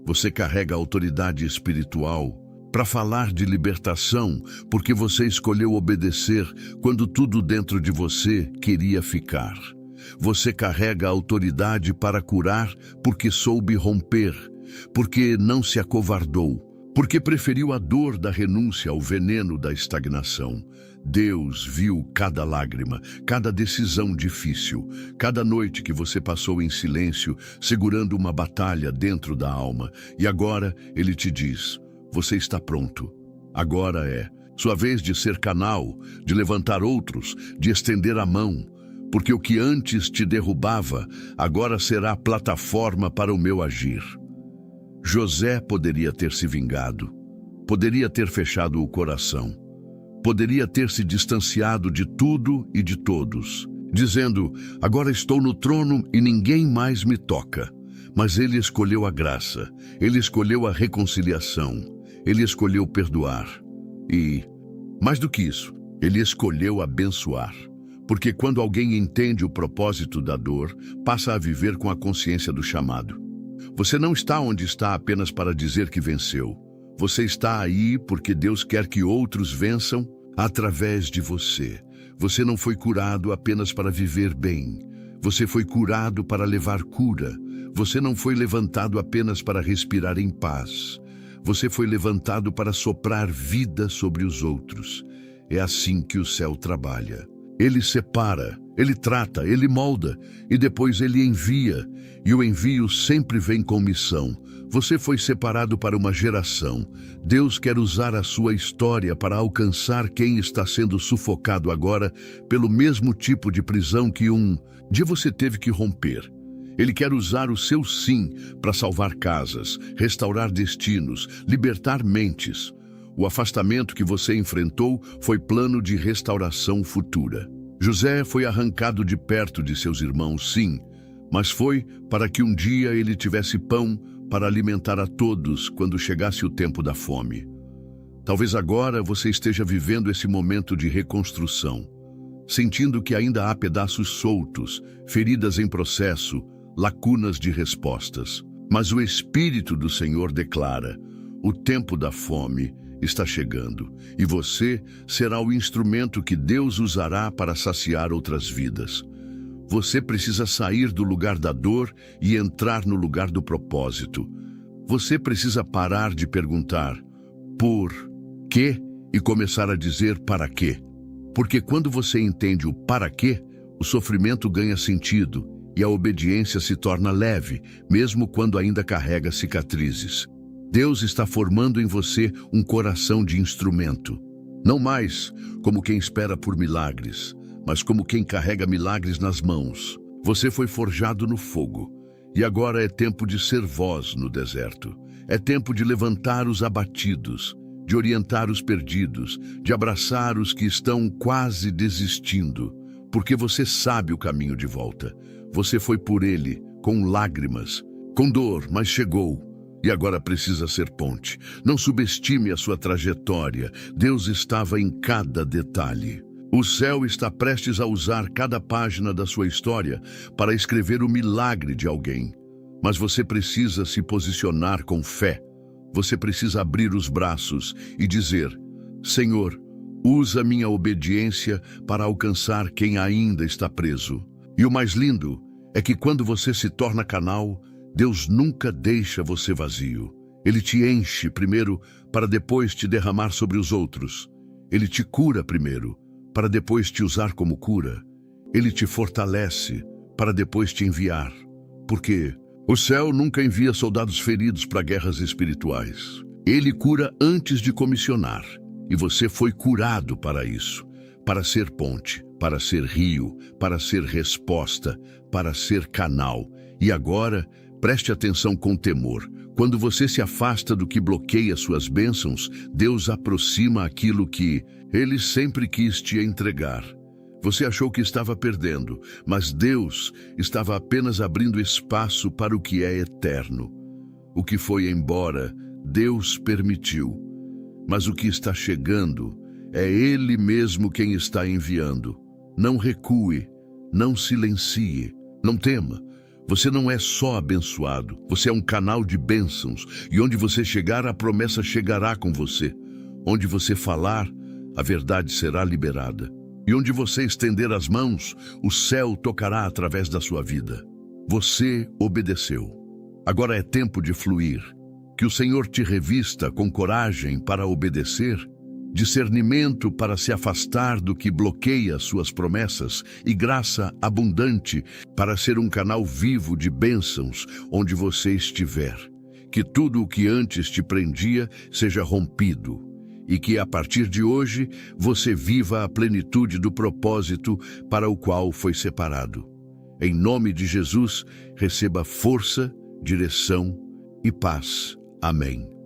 Você carrega autoridade espiritual para falar de libertação, porque você escolheu obedecer quando tudo dentro de você queria ficar. Você carrega autoridade para curar, porque soube romper, porque não se acovardou, porque preferiu a dor da renúncia ao veneno da estagnação. Deus viu cada lágrima, cada decisão difícil, cada noite que você passou em silêncio, segurando uma batalha dentro da alma. E agora Ele te diz: você está pronto. Agora é sua vez de ser canal, de levantar outros, de estender a mão, porque o que antes te derrubava, agora será plataforma para o meu agir. José poderia ter se vingado, poderia ter fechado o coração, poderia ter se distanciado de tudo e de todos, dizendo: agora estou no trono e ninguém mais me toca. Mas ele escolheu a graça, ele escolheu a reconciliação, ele escolheu perdoar. E, mais do que isso, ele escolheu abençoar. Porque quando alguém entende o propósito da dor, passa a viver com a consciência do chamado. Você não está onde está apenas para dizer que venceu. Você está aí porque Deus quer que outros vençam através de você. Você não foi curado apenas para viver bem. Você foi curado para levar cura. Você não foi levantado apenas para respirar em paz. Você foi levantado para soprar vida sobre os outros. É assim que o céu trabalha. Ele separa, ele trata, ele molda e depois ele envia. E o envio sempre vem com missão. Você foi separado para uma geração. Deus quer usar a sua história para alcançar quem está sendo sufocado agora pelo mesmo tipo de prisão que um dia você teve que romper. Ele quer usar o seu sim para salvar casas, restaurar destinos, libertar mentes. O afastamento que você enfrentou foi plano de restauração futura. José foi arrancado de perto de seus irmãos, sim, mas foi para que um dia ele tivesse pão para alimentar a todos quando chegasse o tempo da fome. Talvez agora você esteja vivendo esse momento de reconstrução, sentindo que ainda há pedaços soltos, feridas em processo, lacunas de respostas. Mas o Espírito do Senhor declara: o tempo da fome está chegando, e você será o instrumento que Deus usará para saciar outras vidas. Você precisa sair do lugar da dor e entrar no lugar do propósito. Você precisa parar de perguntar por quê e começar a dizer para quê. Porque quando você entende o para quê, o sofrimento ganha sentido e a obediência se torna leve, mesmo quando ainda carrega cicatrizes. Deus está formando em você um coração de instrumento. Não mais como quem espera por milagres, mas como quem carrega milagres nas mãos. Você foi forjado no fogo, e agora é tempo de ser voz no deserto. É tempo de levantar os abatidos, de orientar os perdidos, de abraçar os que estão quase desistindo, porque você sabe o caminho de volta. Você foi por ele, com lágrimas, com dor, mas chegou. E agora precisa ser ponte. Não subestime a sua trajetória. Deus estava em cada detalhe. O céu está prestes a usar cada página da sua história para escrever o milagre de alguém. Mas você precisa se posicionar com fé. Você precisa abrir os braços e dizer: Senhor, usa minha obediência para alcançar quem ainda está preso. E o mais lindo é que quando você se torna canal, Deus nunca deixa você vazio. Ele te enche primeiro para depois te derramar sobre os outros. Ele te cura primeiro para depois te usar como cura. Ele te fortalece para depois te enviar. Porque o céu nunca envia soldados feridos para guerras espirituais. Ele cura antes de comissionar. E você foi curado para isso. Para ser ponte, para ser rio, para ser resposta, para ser canal. E agora, preste atenção com temor. Quando você se afasta do que bloqueia suas bênçãos, Deus aproxima aquilo que Ele sempre quis te entregar. Você achou que estava perdendo, mas Deus estava apenas abrindo espaço para o que é eterno. O que foi embora, Deus permitiu. Mas o que está chegando, é Ele mesmo quem está enviando. Não recue, não silencie, não tema. Você não é só abençoado, você é um canal de bênçãos, e onde você chegar, a promessa chegará com você. Onde você falar, a verdade será liberada. E onde você estender as mãos, o céu tocará através da sua vida. Você obedeceu. Agora é tempo de fluir. Que o Senhor te revista com coragem para obedecer, discernimento para se afastar do que bloqueia suas promessas e graça abundante para ser um canal vivo de bênçãos onde você estiver. Que tudo o que antes te prendia seja rompido e que a partir de hoje você viva a plenitude do propósito para o qual foi separado. Em nome de Jesus, receba força, direção e paz. Amém.